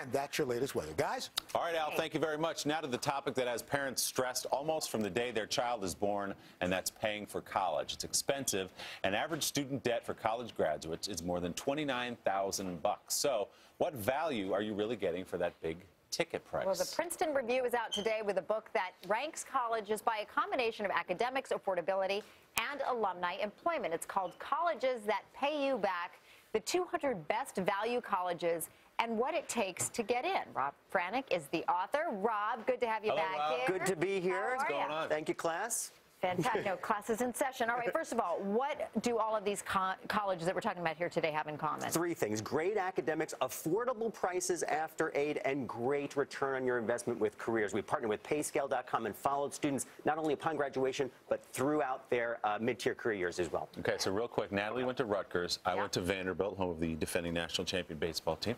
And that's your latest weather. Guys? All right, Al, thank you very much. Now to the topic that has parents stressed almost from the day their child is born, and that's paying for college. It's expensive, and average student debt for college graduates is more than $29,000. So what value are you really getting for that big ticket price? Well, the Princeton Review is out today with a book that ranks colleges by a combination of academics, affordability, and alumni employment. It's called Colleges That Pay You Back, the 200 Best Value Colleges and What It Takes to Get In. Rob Franek is the author. Rob, good to have you back here. Good to be here. What's going on? Thank you, class. Fantastic. No, class is in session. All right, first of all, what do all of these colleges that we're talking about here today have in common? Three things. Great academics, affordable prices after aid, and great return on your investment with careers. We partnered with Payscale.com and followed students not only upon graduation, but throughout their mid-tier career years as well. Okay, so real quick, Natalie went to Rutgers. I went to Vanderbilt, home of the defending national champion baseball team.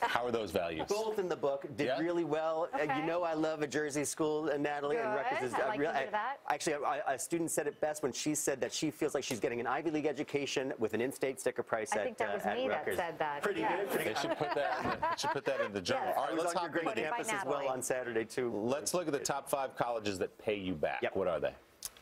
How are those values? Both in the book did really well. Okay. You know I love a Jersey school, Natalie, and Rutgers is I like to hear that. Actually, a student said it best when she said that she feels like she's getting an Ivy League education with an in-state sticker price I think that was me that said that. Pretty good. They should put that in the journal. Yes. All right, let's on your hop into great campus as well on Saturday, too. Let's look at the top 5 colleges that pay you back. Yep. What are they?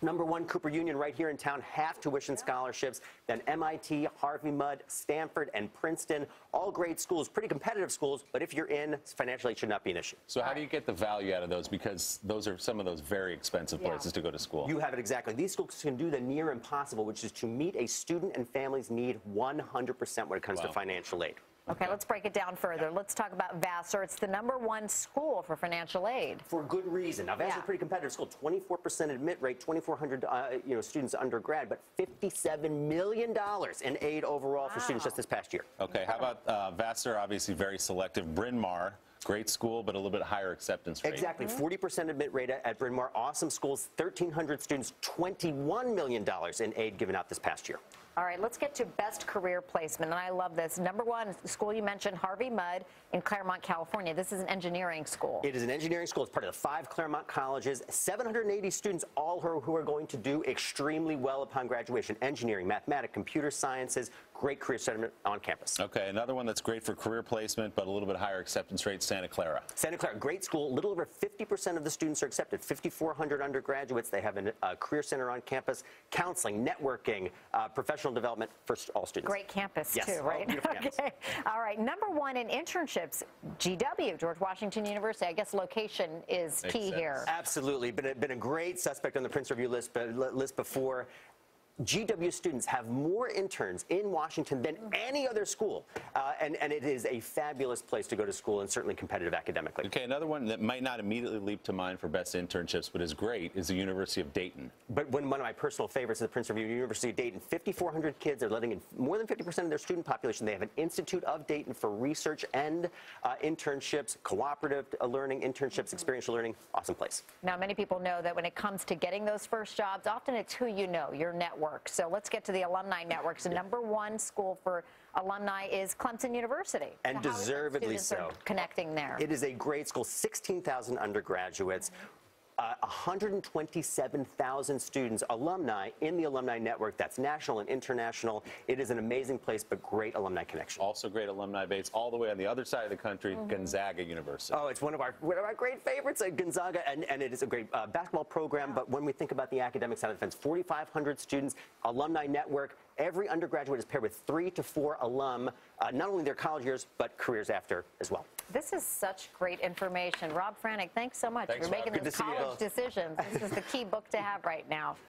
Number 1, Cooper Union, right here in town, half tuition scholarships. Then MIT, Harvey Mudd, Stanford, and Princeton, all great schools, pretty competitive schools, but if you're in, financially it should not be an issue. So how do you get the value out of those? Because those are some of those very expensive places to go to school. You have it exactly. These schools can do the near impossible, which is to meet a student and family's need 100% when it comes to financial aid. Okay, let's break it down further. Let's talk about Vassar. It's the #1 school for financial aid. For good reason. Now, Vassar's a pretty competitive school. 24% admit rate, 2,400 students undergrad, but $57 million in aid overall for students just this past year. Okay, how about Vassar? Obviously very selective. Bryn Mawr, great school, but a little bit higher acceptance rate. Exactly. 40% admit rate at Bryn Mawr. Awesome schools. 1,300 students, $21 million in aid given out this past year. All right, let's get to best career placement, and I love this. #1, the school you mentioned, Harvey Mudd in Claremont, California. This is an engineering school. It is an engineering school. It's part of the 5 Claremont colleges. 780 students, all who are going to do extremely well upon graduation. Engineering, mathematics, computer sciences, great career center on campus. Okay, another one that's great for career placement, but a little bit higher acceptance rate, Santa Clara. Santa Clara, great school. A little over 50% of the students are accepted. 5,400 undergraduates. They have a career center on campus, counseling, networking, professional development for all students. Great campus, yes. too, right? Beautiful campus. Okay. All right, #1 in internships, GW, George Washington University. I guess location is key here. Absolutely. Been a great suspect on the Prince Review list before. GW students have more interns in Washington than any other school, and it is a fabulous place to go to school and certainly competitive academically. Okay, another one that might not immediately leap to mind for best internships, but is great, is the University of Dayton. But one of my personal favorites is the Prince Review, University of Dayton. 5,400 kids are letting in more than 50% of their student population. They have an Institute of Dayton for research and internships, cooperative learning, internships, experiential learning. Awesome place. Now, many people know that when it comes to getting those first jobs, often it's who you know, your network. So let's get to the alumni networks. The #1 school for alumni is Clemson University. And so deservedly so. Connecting there. It is a great school, 16,000 undergraduates. 127,000 students, alumni in the alumni network. That's national and international. It is an amazing place, but great alumni connection. Also great alumni base all the way on the other side of the country, Gonzaga University. Oh, it's one of our great favorites at Gonzaga, and it is a great basketball program. But when we think about the academic side of the fence, 4,500 students, alumni network. Every undergraduate is paired with 3 to 4 alum, not only their college years, but careers after as well. This is such great information. Rob Franek, thanks so much Thanks, for making Rob. those Good to see you college both. decisions. This is the key book to have right now.